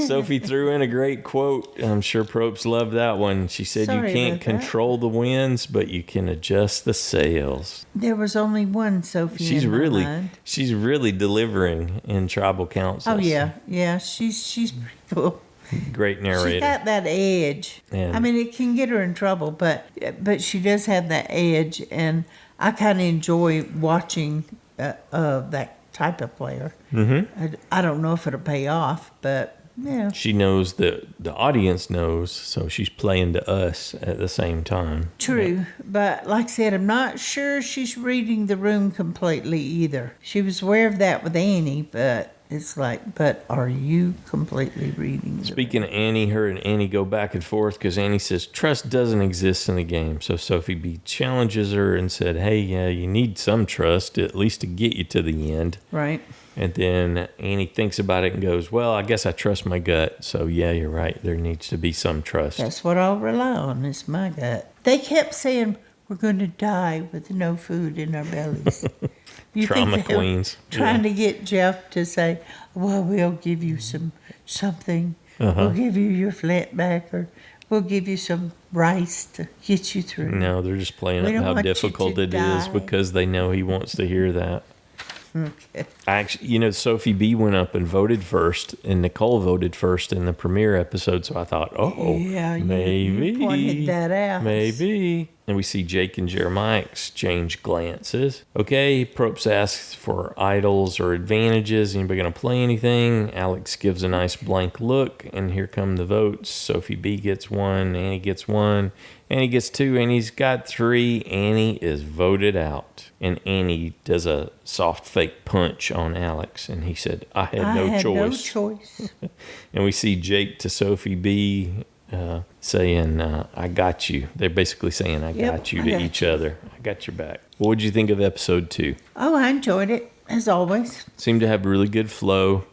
Sophie threw in a great quote. I'm sure Probst loved that one. She said, "You can't control the winds, but you can adjust the sails." There was only one Sophie in my mind. She's really delivering in tribal councils. Oh, yeah. She's pretty cool. Great narrator. She's got that edge. I mean, it can get her in trouble, but she does have that edge, and I kind of enjoy watching that type of player. Mm-hmm. I don't know if it'll pay off, but yeah. She knows that the audience knows, so she's playing to us at the same time. True, but like I said, I'm not sure she's reading the room completely either. She was aware of that with Annie, but it's like, but are you completely reading the Speaking of Annie, her and Annie go back and forth because Annie says trust doesn't exist in the game. So Sophie B challenges her and said, hey, you need some trust, at least to get you to the end. Right. And then Annie thinks about it and goes, well, I guess I trust my gut. So, yeah, you're right. There needs to be some trust. That's what I'll rely on, is my gut. They kept saying, we're going to die with no food in our bellies. Trauma queens. Trying to get Jeff to say, well, we'll give you something. We'll give you your flat back, or we'll give you some rice to get you through. No, they're just playing up how difficult it is because they know he wants to hear that. Okay. Actually, Sophie B went up and voted first, and Nicole voted first in the premiere episode. So I thought, maybe you pointed that out. Maybe. And we see Jake and Jeremiah exchange glances. Okay, Probst asks for idols or advantages. Anybody going to play anything? Alex gives a nice blank look, and here come the votes. Sophie B gets 1, Annie gets 1, Annie gets 2, Annie's got 3. Annie is voted out. And Annie does a soft fake punch on Alex, and he said, I had no choice. And we see Jake to Sophie B saying, I got you. They're basically saying, I got you to each other. I got your back. What did you think of episode 2? Oh, I enjoyed it, as always. Seemed to have really good flow.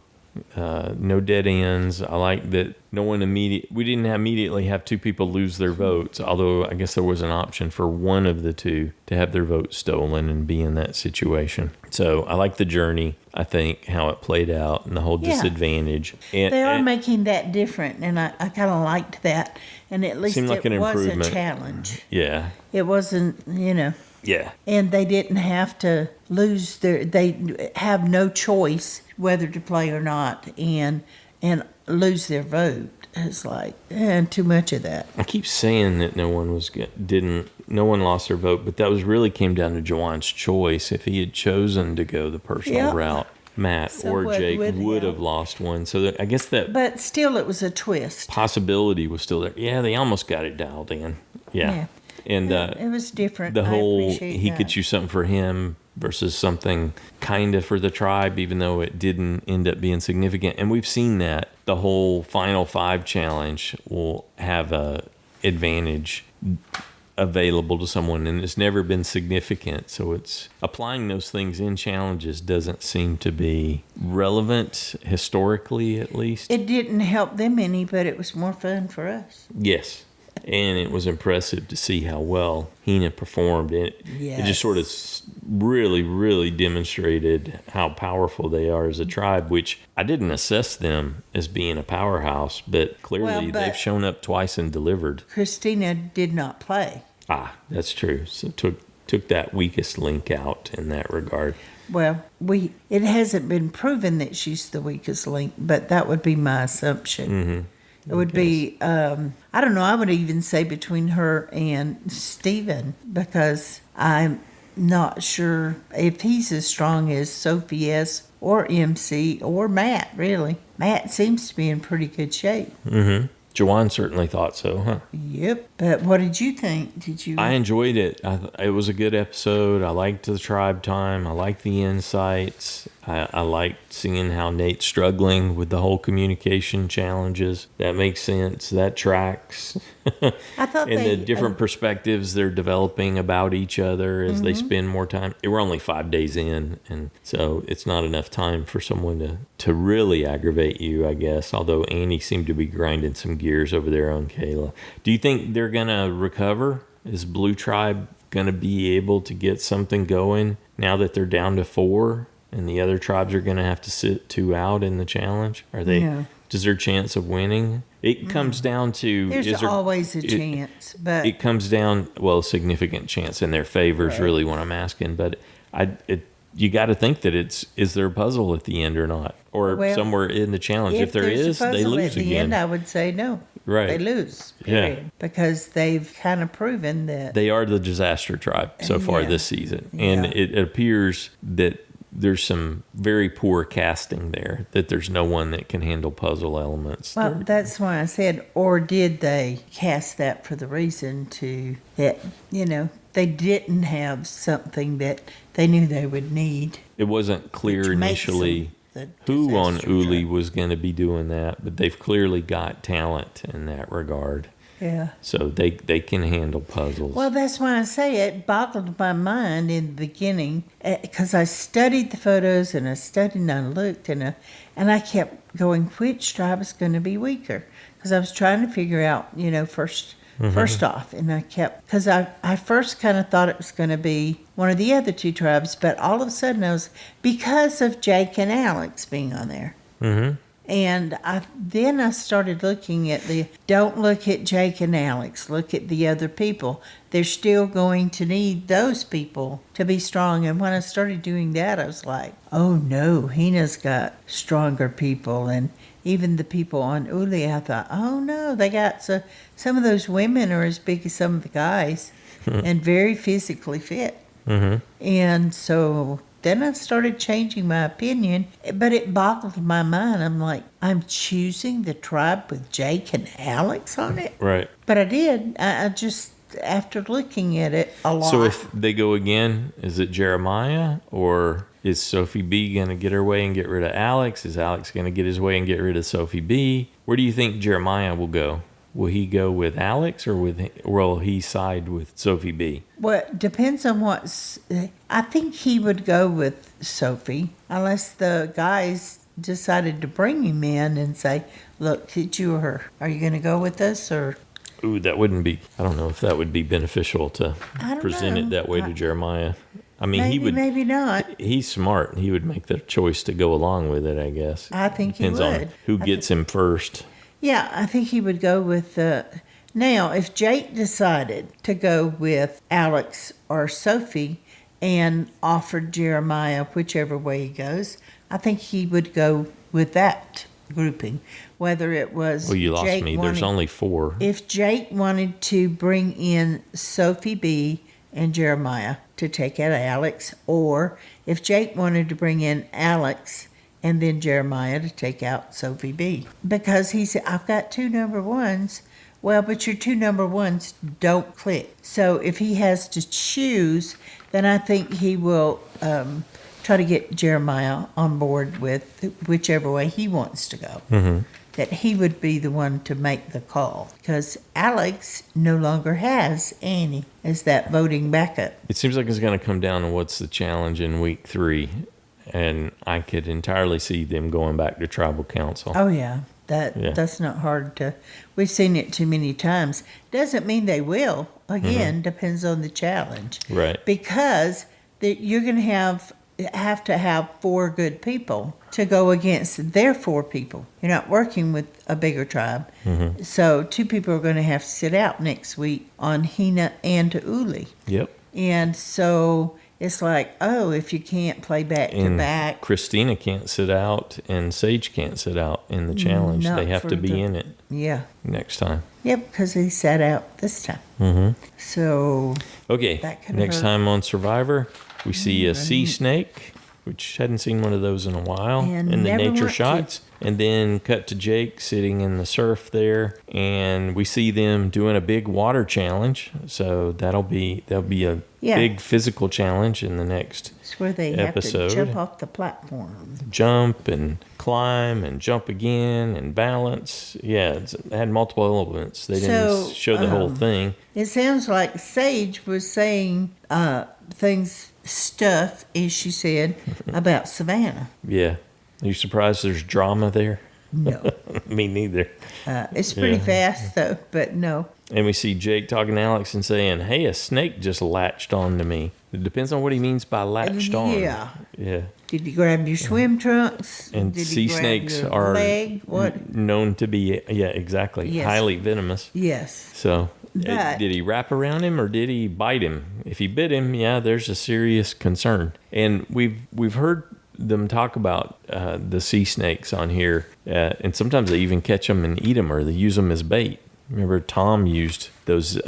No dead ends. I like that we didn't immediately have 2 people lose their votes, although I guess there was an option for one of the 2 to have their vote stolen and be in that situation. So I like the journey, I think, how it played out and the whole disadvantage. And, they are making that different, and I kind of liked that. And at least like it was a challenge. Yeah. It wasn't, Yeah. And they didn't have to they have no choice whether to play or not and lose their vote. It's like, too much of that. I keep saying that no one lost their vote, but that really came down to Jawann's choice. If he had chosen to go the personal route, Matt or Jake would have lost one. So I guess that. But still, it was a twist. Possibility was still there. Yeah, they almost got it dialed in. Yeah. And it was different. The whole he could choose something for him versus something kind of for the tribe, even though it didn't end up being significant. And we've seen that the whole Final 5 challenge will have a advantage available to someone, and it's never been significant. So it's applying those things in challenges doesn't seem to be relevant historically, at least. It didn't help them any, but it was more fun for us. Yes. And it was impressive to see how well Hina performed. It just sort of really, really demonstrated how powerful they are as a tribe, which I didn't assess them as being a powerhouse, but clearly they've shown up twice and delivered. Kristina did not play. Ah, that's true. So took that weakest link out in that regard. Well, it hasn't been proven that she's the weakest link, but that would be my assumption. Mm-hmm. It would be, I don't know, I would even say between her and Steven, because I'm not sure if he's as strong as Sophie S. or MC or Matt, really. Matt seems to be in pretty good shape. Mm-hmm. Jawann certainly thought so, huh? Yep. But what did you think? I enjoyed it. It was a good episode. I liked the tribe time. I liked the insights. I liked seeing how Nate's struggling with the whole communication challenges. That makes sense. That tracks. I thought and the different perspectives they're developing about each other as they spend more time. We're only 5 days in, and so it's not enough time for someone to really aggravate you, I guess, although Annie seemed to be grinding some gears over there on Kele. Do you think they're going to recover? Is Blue Tribe going to be able to get something going now that they're down to 4 and the other tribes are going to have to sit 2 out in the challenge? Are they? No. Is there a chance of winning? It comes down to... There's always a chance, but... It comes down, a significant chance in their favor is really what I'm asking. But you got to think that is there a puzzle at the end or not? Or somewhere in the challenge. If there is, they lose again. At the end, I would say no. Right. They lose, period. Yeah. Because they've kind of proven that... They are the disaster tribe so far this season. And it appears that there's some very poor casting there, that there's no one that can handle puzzle elements. Well, that's why I said, or did they cast that for the reason that they didn't have something that they knew they would need. It wasn't clear initially who on Uli was going to be doing that, but they've clearly got talent in that regard. Yeah. So they can handle puzzles. Well, that's why I say it boggled my mind in the beginning, because I studied the photos and I studied and I looked and I kept going, which tribe is going to be weaker? Because I was trying to figure out, first off, and I kept, because I first kind of thought it was going to be one of the other 2 tribes, but all of a sudden because of Jake and Alex being on there. Mm-hmm. And then I started looking at don't look at Jake and Alex, look at the other people. They're still going to need those people to be strong. And when I started doing that, I was like, oh no, Hina's got stronger people. And even the people on Uli, I thought, oh no, they got some of those women are as big as some of the guys and very physically fit. Mm-hmm. And so... Then I started changing my opinion, but it boggled my mind. I'm like, I'm choosing the tribe with Jake and Alex on it? Right. But I did. I just, after looking at it a lot. So if they go again, is it Jeremiah, or is Sophie B going to get her way and get rid of Alex? Is Alex going to get his way and get rid of Sophie B? Where do you think Jeremiah will go? Will he go with Alex, or will he side with Sophie B? Well, it depends on I think he would go with Sophie, unless the guys decided to bring him in and say, look, it's you or her. Are you going to go with us, or... Ooh, that wouldn't be... I don't know if that would be beneficial to present it that way to Jeremiah. I mean, maybe not. He's smart. He would make the choice to go along with it, I guess. I think he would. Depends on who gets him first. Yeah, I think he would go with... Now, if Jake decided to go with Alex or Sophie and offered Jeremiah whichever way he goes, I think he would go with that grouping. Whether it was... Well, you lost me. There's only 4. If Jake wanted to bring in Sophie B and Jeremiah to take out Alex, or if Jake wanted to bring in Alex... and then Jeremiah to take out Sophie B. Because he said, I've got 2 number 1s. Well, but your 2 number 1s don't click. So if he has to choose, then I think he will try to get Jeremiah on board with whichever way he wants to go. Mm-hmm. That he would be the one to make the call. Because Alex no longer has Annie as that voting backup. It seems like it's going to come down to what's the challenge in week 3. And I could entirely see them going back to tribal council. Oh, yeah. That's not hard to. We've seen it too many times. Doesn't mean they will. Again, depends on the challenge. Right. Because you're going to have to have 4 good people to go against their 4 people. You're not working with a bigger tribe. So 2 people are going to have to sit out next week on Hina and Uli. Yep. And so it's like, oh, if you can't play back to back. Kristina can't sit out and Sage can't sit out in the challenge. Not They have to be in it Yeah. next time. Yep, because he sat out this time. So. Okay, That could next hurt. time on Survivor, we see a sea snake, which hadn't seen one of those in a while, And in the never nature want to. shots. And then cut to Jake sitting in the surf there, and we see them doing a big water challenge. So that'll be a big physical challenge in the next It's where they episode. have to jump off the platform. Jump and climb and jump again and balance. Yeah, it had multiple elements. They didn't show the whole thing. It sounds like Sage was saying stuff, as she said, about Savannah. Yeah. Are you surprised there's drama there? No. Me neither. It's pretty fast, though, but no. And we see Jake talking to Alex and saying, hey, a snake just latched on to me. It depends on what he means by latched on. Yeah. Yeah. Did you grab your swim trunks? And Did sea you grab snakes your are leg? What? known to be, exactly, Yes. highly venomous. Yes. So But- did he wrap around him or did he bite him? If he bit him, there's a serious concern. And we've heard them talk about the sea snakes on here, and sometimes they even catch them and eat them, or they use them as bait. Remember, Tom used those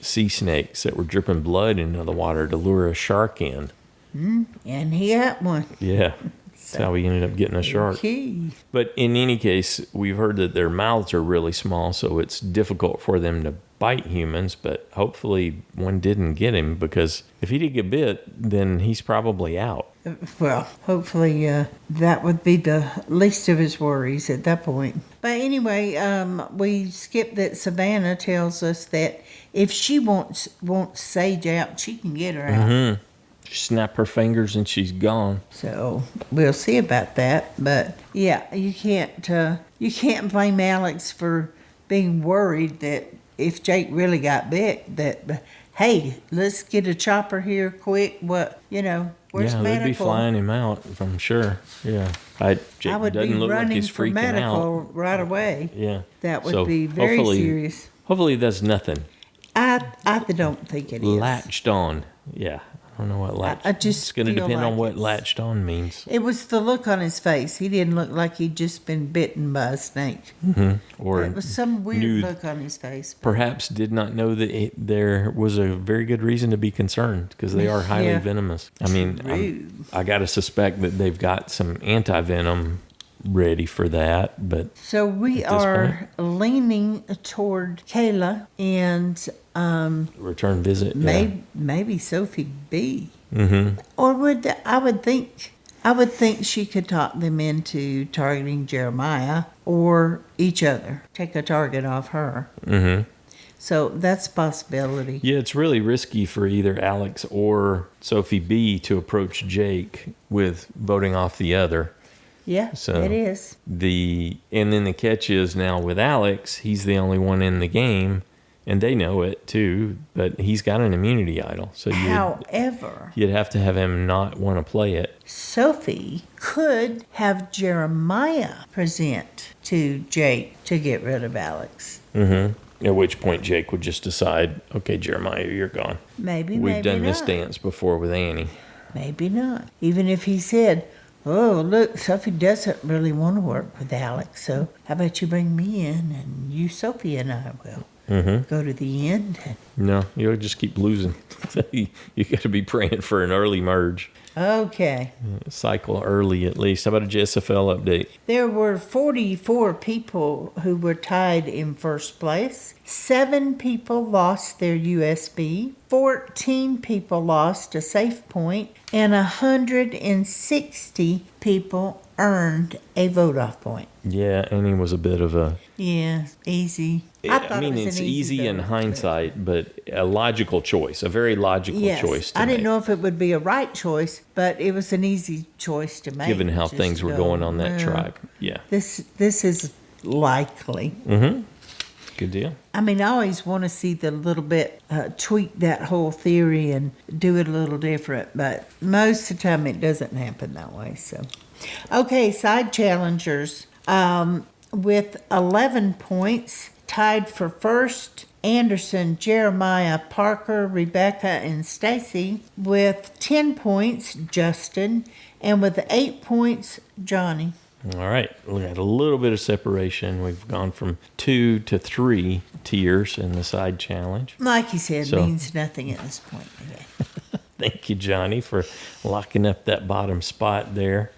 sea snakes that were dripping blood into the water to lure a shark in. And he got one. Yeah, that's how he ended up getting a shark. Okay. But in any case, we've heard that their mouths are really small, so it's difficult for them to bite humans, but hopefully one didn't get him, because if he did get bit, then he's probably out. Well, hopefully that would be the least of his worries at that point. But anyway, we skip that Savannah tells us that if she wants Sage out, she can get her out. Snap her fingers and she's gone. So we'll see about that. But yeah, you can't blame Alex for being worried that if Jake really got bit, that hey, let's get a chopper here quick. What where's They'd medical? be flying him out, I'm sure. Yeah, Jake I would be doesn't look like running he's for freaking medical out. right away. Yeah, That would So be very hopefully- serious. Hopefully that's nothing. I don't think it is. Latched on. Yeah, I don't know what latched. I just it's going to feel depend on like what it's- latched on means. It was the look on his face. He didn't look like he'd just been bitten by a snake. Or It was some weird knew- look on his face. perhaps did not know that there was a very good reason to be concerned, because they are highly Yeah. venomous. I mean, Rude. I got to suspect that they've got some anti-venom ready for that, but So we At this are leaning toward Kele and return visit. Yeah. maybe Sophie B. Or I would think she could talk them into targeting Jeremiah or each other. Take a target off her. So that's a possibility. Yeah, it's really risky for either Alex or Sophie B to approach Jake with voting off the other. Yeah, So it is. And then the catch is now with Alex, he's the only one in the game, and they know it too, but he's got an immunity idol. So However, you'd have to have him not want to play it. Sophie could have Jeremiah present to Jake to get rid of Alex. At which point Jake would just decide, okay, Jeremiah, you're gone. Maybe We've done not. this dance before with Annie. Maybe not. Even if he said, oh, look, Sophie doesn't really want to work with Alex, so how about you bring me in and you, Sophie, and I will go to the end. No, you'll just keep losing. You got to be praying for an early merge. Okay. Cycle early at least. How about a JSFL update? There were 44 people who were tied in first place. 7 people lost their USB. 14 people lost a safe point. And 160 people earned a vote-off point. Yeah, Annie was a bit of a... Yeah, easy. I mean, it's easy in hindsight, but a logical choice, a very logical choice to I didn't make, know if it would be a right choice, but it was an easy choice to make. given how just things to were go, going on that well, tribe. Yeah. This is likely. Good deal. I mean, I always want to see the little bit, tweak that whole theory and do it a little different, but most of the time it doesn't happen that way. So, okay, side challengers with 11 points, tied for first. Anderson, Jeremiah, Parker, Rebecca, and Stacy. With 10 points, Justin, and with 8 points, Johnny. All right, we got a little bit of separation. We've gone from 2 to 3 tiers in the side challenge. Like you said, means nothing at this point. Thank you, Johnny, for locking up that bottom spot there.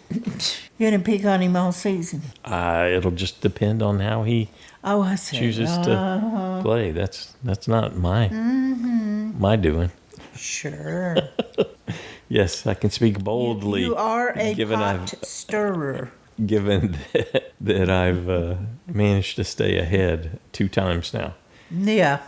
You're going to pick on him all season. It'll just depend on how he chooses to play. That's not my doing. Sure. Yes, I can speak boldly. You are a pot stirrer. Given that I've managed to stay ahead 2 times now. Yeah.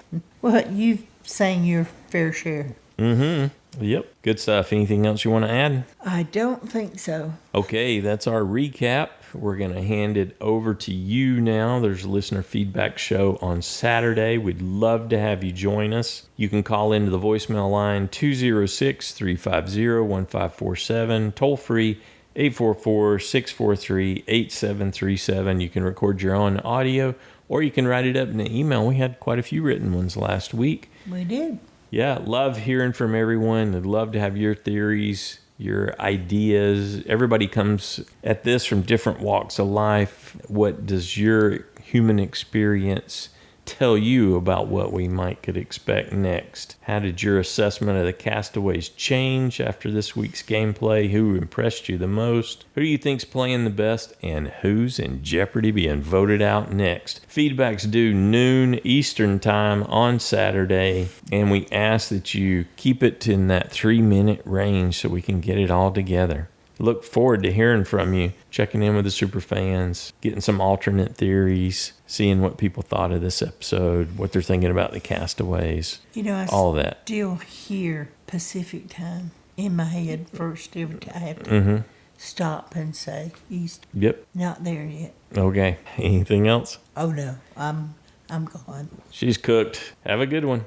Well, you've sang your fair share. Yep. Good stuff. Anything else you want to add? I don't think so. Okay, that's our recap. We're going to hand it over to you now. There's a listener feedback show on Saturday. We'd love to have you join us. You can call into the voicemail line 206-350-1547, toll free 844-643-8737. You can record your own audio, or you can write it up in an email. We had quite a few written ones last week. We did. Yeah, love hearing from everyone. I'd love to have your theories, your ideas. Everybody comes at this from different walks of life. What does your human experience tell you about what we could expect next? How did your assessment of the Castaways change after this week's gameplay? Who impressed you the most? Who do you think's playing the best? And who's in jeopardy being voted out next? Feedback's due noon Eastern time on Saturday, and we ask that you keep it in that 3-minute range so we can get it all together. Look forward to hearing from you, checking in with the superfans, getting some alternate theories, seeing what people thought of this episode, what they're thinking about the Castaways, all that. I still hear Pacific time in my head first every time. I have to stop and say East. Yep. Not there yet. Okay. Anything else? Oh, no. I'm gone. She's cooked. Have a good one.